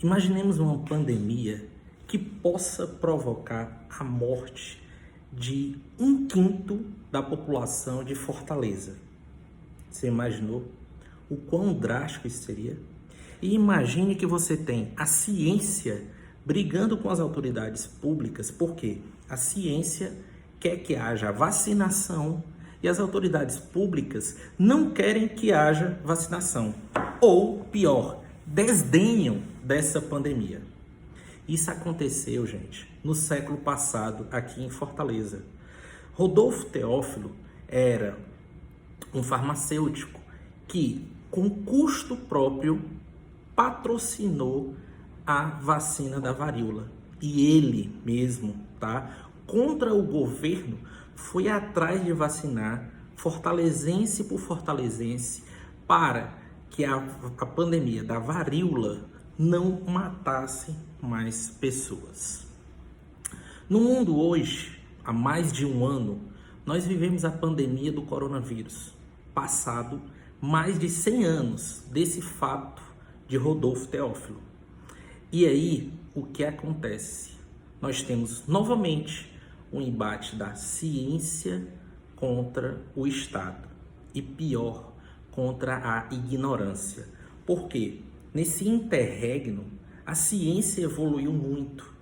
Imaginemos uma pandemia que possa provocar a morte de 1/5 da população de Fortaleza. Você imaginou o quão drástico isso seria? E imagine que você tem a ciência brigando com as autoridades públicas, porque a ciência quer que haja vacinação e as autoridades públicas não querem que haja vacinação. Ou, pior, desdenham dessa pandemia. Isso aconteceu, gente, no século passado, aqui em Fortaleza. Rodolfo Teófilo era um farmacêutico que, com custo próprio, patrocinou a vacina da varíola. E ele mesmo, contra o governo, foi atrás de vacinar fortalezense por fortalezense para que a pandemia da varíola não matasse mais pessoas. No mundo hoje, há mais de um ano, nós vivemos a pandemia do coronavírus, passado mais de 100 anos desse fato de Rodolfo Teófilo. E aí, o que acontece? Nós temos novamente um embate da ciência contra o Estado e, pior, contra a ignorância. Por quê? Nesse interregno, a ciência evoluiu muito.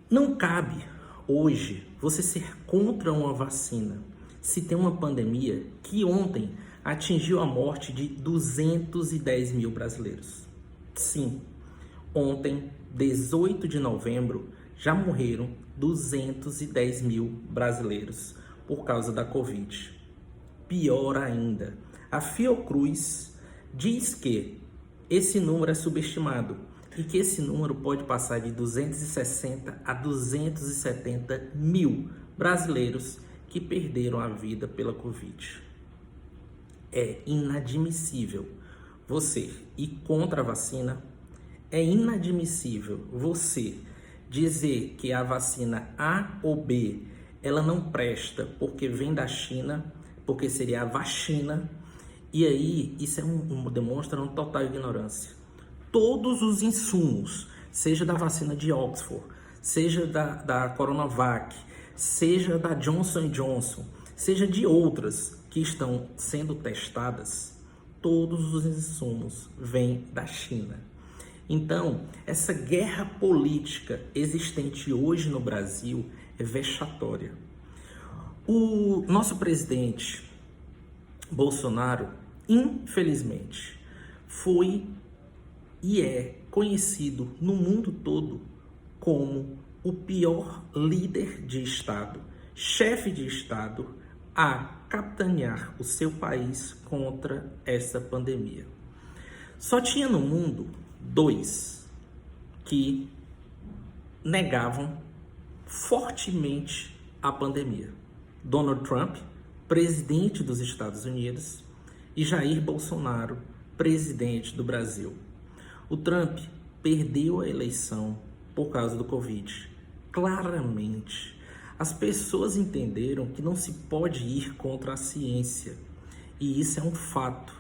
Não cabe hoje você ser contra uma vacina se tem uma pandemia que ontem atingiu a morte de 210 mil brasileiros. Sim, ontem, 18 de novembro, já morreram 210 mil brasileiros por causa da Covid. Pior ainda, a Fiocruz diz que esse número é subestimado e que esse número pode passar de 260 a 270 mil brasileiros que perderam a vida pela Covid. É inadmissível você ir contra a vacina, é inadmissível você dizer que a vacina A ou B ela não presta porque vem da China, porque seria a vacina. E aí, isso demonstra uma total ignorância. Todos os insumos, seja da vacina de Oxford, seja da Coronavac, seja da Johnson & Johnson, seja de outras que estão sendo testadas, todos os insumos vêm da China. Então, essa guerra política existente hoje no Brasil é vexatória. O nosso presidente Bolsonaro, infelizmente, foi e é conhecido no mundo todo como o pior líder de Estado, chefe de Estado a capitanear o seu país contra essa pandemia. Só tinha no mundo 2 que negavam fortemente a pandemia: Donald Trump, presidente dos Estados Unidos, e Jair Bolsonaro, presidente do Brasil. O Trump perdeu a eleição por causa do Covid. Claramente, as pessoas entenderam que não se pode ir contra a ciência. E isso é um fato.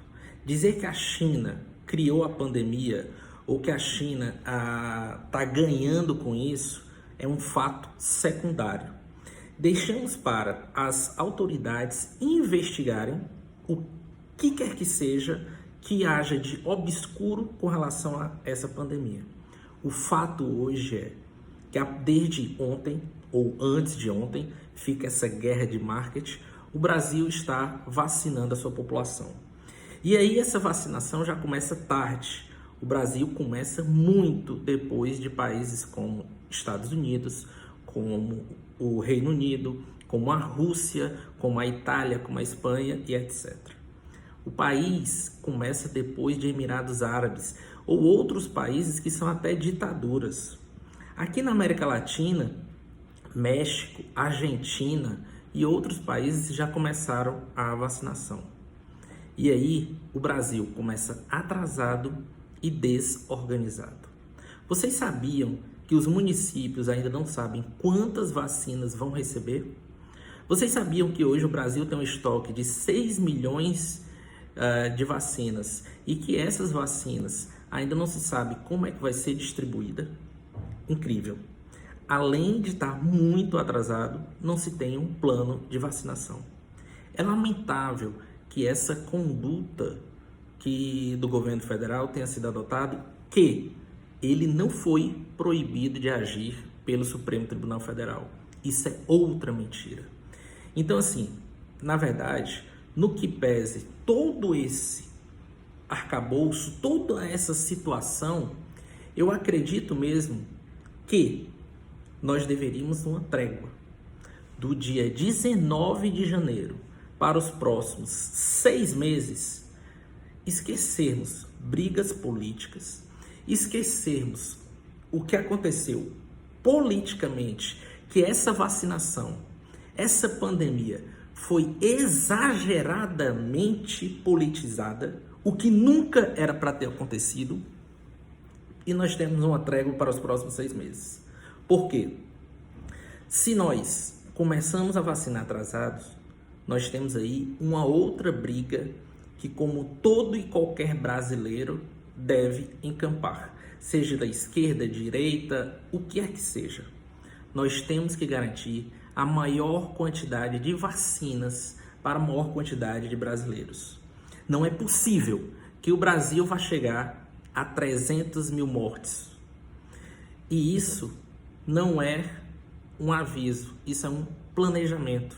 Dizer que a China criou a pandemia ou que a China está ganhando com isso é um fato secundário. Deixamos para as autoridades investigarem o que quer que seja que haja de obscuro com relação a essa pandemia. O fato hoje é que desde ontem, ou antes de ontem, fica essa guerra de marketing, o Brasil está vacinando a sua população. E aí essa vacinação já começa tarde. O Brasil começa muito depois de países como Estados Unidos, como o Reino Unido, como a Rússia, como a Itália, como a Espanha e etc. O país começa depois de Emirados Árabes ou outros países que são até ditaduras. Aqui na América Latina, México, Argentina e outros países já começaram a vacinação. E aí o Brasil começa atrasado e desorganizado. Vocês sabiam que os municípios ainda não sabem quantas vacinas vão receber? Vocês sabiam que hoje o Brasil tem um estoque de 6 milhões de vacinas e que essas vacinas ainda não se sabe como é que vai ser distribuída. Incrível. Além de estar muito atrasado, não se tem um plano de vacinação. É lamentável que essa conduta do governo federal tenha sido adotada, que ele não foi proibido de agir pelo Supremo Tribunal Federal. Isso é outra mentira. Então, assim, na verdade, no que pese todo esse arcabouço, toda essa situação, eu acredito mesmo que nós deveríamos uma trégua do dia 19 de janeiro para os próximos 6 meses, esquecermos brigas políticas, esquecermos o que aconteceu politicamente, que essa vacinação, essa pandemia foi exageradamente politizada, o que nunca era para ter acontecido, e nós temos uma trégua para os próximos 6 meses. Por quê? Se nós começamos a vacinar atrasados, nós temos aí uma outra briga que, como todo e qualquer brasileiro, deve encampar, seja da esquerda, direita, o que é que seja. Nós temos que garantir a maior quantidade de vacinas para a maior quantidade de brasileiros. Não é possível que o Brasil vá chegar a 300 mil mortes. E isso não é um aviso, isso é um planejamento.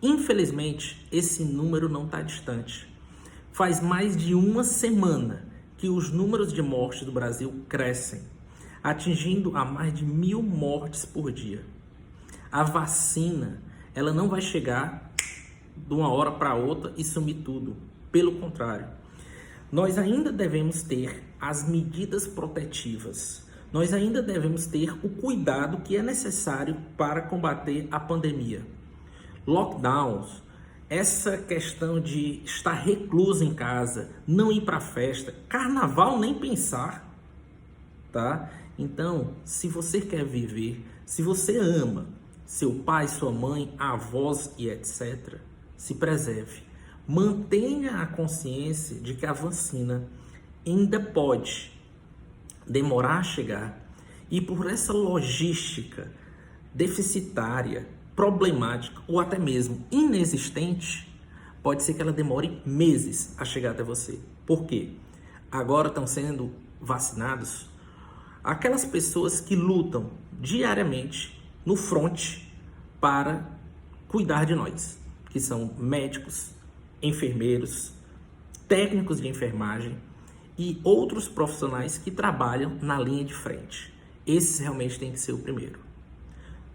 Infelizmente, esse número não está distante. Faz mais de uma semana que os números de mortes do Brasil crescem, atingindo a mais de 1.000 mortes por dia. A vacina, ela não vai chegar de uma hora para outra e sumir tudo. Pelo contrário, nós ainda devemos ter as medidas protetivas. Nós ainda devemos ter o cuidado que é necessário para combater a pandemia. Lockdowns, essa questão de estar recluso em casa, não ir para festa, carnaval nem pensar, tá? Então, se você quer viver, se você ama seu pai, sua mãe, avós e etc., se preserve. Mantenha a consciência de que a vacina ainda pode demorar a chegar e por essa logística deficitária, problemática ou até mesmo inexistente, pode ser que ela demore meses a chegar até você. Por quê? Agora estão sendo vacinados aquelas pessoas que lutam diariamente no fronte para cuidar de nós, que são médicos, enfermeiros, técnicos de enfermagem e outros profissionais que trabalham na linha de frente. Esses realmente têm que ser o primeiro.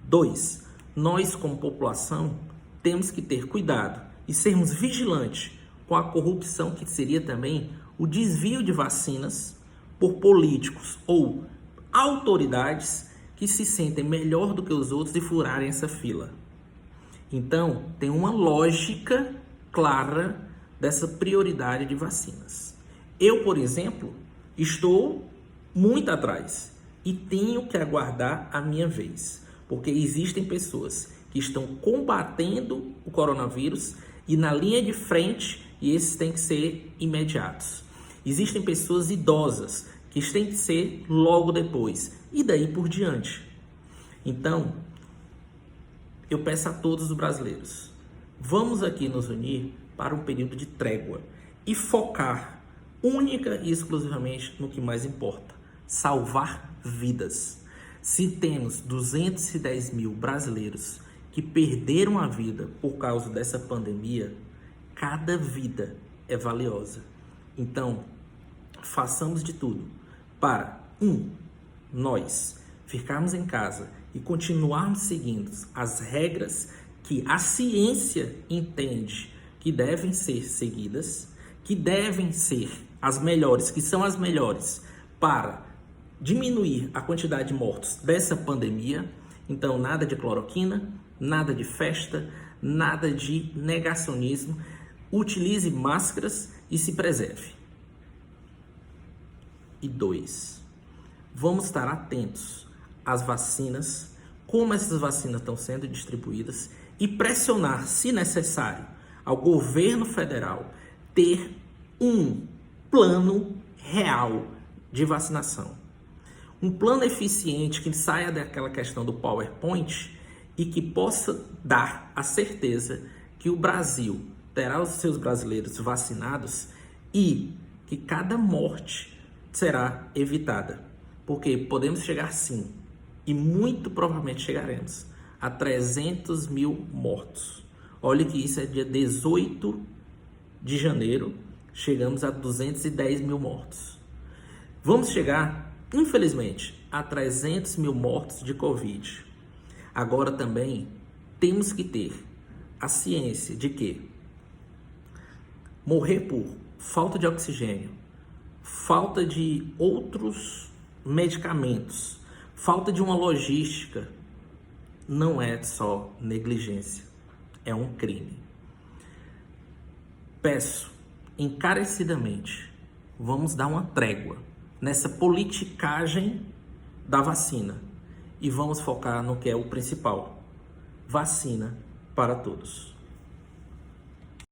2. Nós, como população, temos que ter cuidado e sermos vigilantes com a corrupção, que seria também o desvio de vacinas por políticos ou autoridades que se sentem melhor do que os outros e furarem essa fila. Então, tem uma lógica clara dessa prioridade de vacinas. Eu, por exemplo, estou muito atrás e tenho que aguardar a minha vez, porque existem pessoas que estão combatendo o coronavírus e na linha de frente, e esses têm que ser imediatos. Existem pessoas idosas que têm que ser logo depois e daí por diante. Então, eu peço a todos os brasileiros, vamos aqui nos unir para um período de trégua e focar única e exclusivamente no que mais importa: salvar vidas. Se temos 210 mil brasileiros que perderam a vida por causa dessa pandemia, cada vida é valiosa. Então, façamos de tudo para, nós ficarmos em casa e continuarmos seguindo as regras que a ciência entende que devem ser seguidas, que devem ser as melhores, que são as melhores para diminuir a quantidade de mortos dessa pandemia. Então, nada de cloroquina, nada de festa, nada de negacionismo. Utilize máscaras e se preserve. E 2, vamos estar atentos às vacinas, como essas vacinas estão sendo distribuídas e pressionar, se necessário, ao governo federal ter um plano real de vacinação. Um plano eficiente que saia daquela questão do PowerPoint e que possa dar a certeza que o Brasil terá os seus brasileiros vacinados e que cada morte será evitada. Porque podemos chegar sim, e muito provavelmente chegaremos, a 300 mil mortos. Olha que isso é dia 18 de janeiro, chegamos a 210 mil mortos. Vamos chegar, infelizmente, a 300 mil mortos de Covid. Agora também temos que ter a ciência de que morrer por falta de oxigênio, falta de outros medicamentos, falta de uma logística, não é só negligência, é um crime. Peço encarecidamente, vamos dar uma trégua nessa politicagem da vacina e vamos focar no que é o principal: vacina para todos.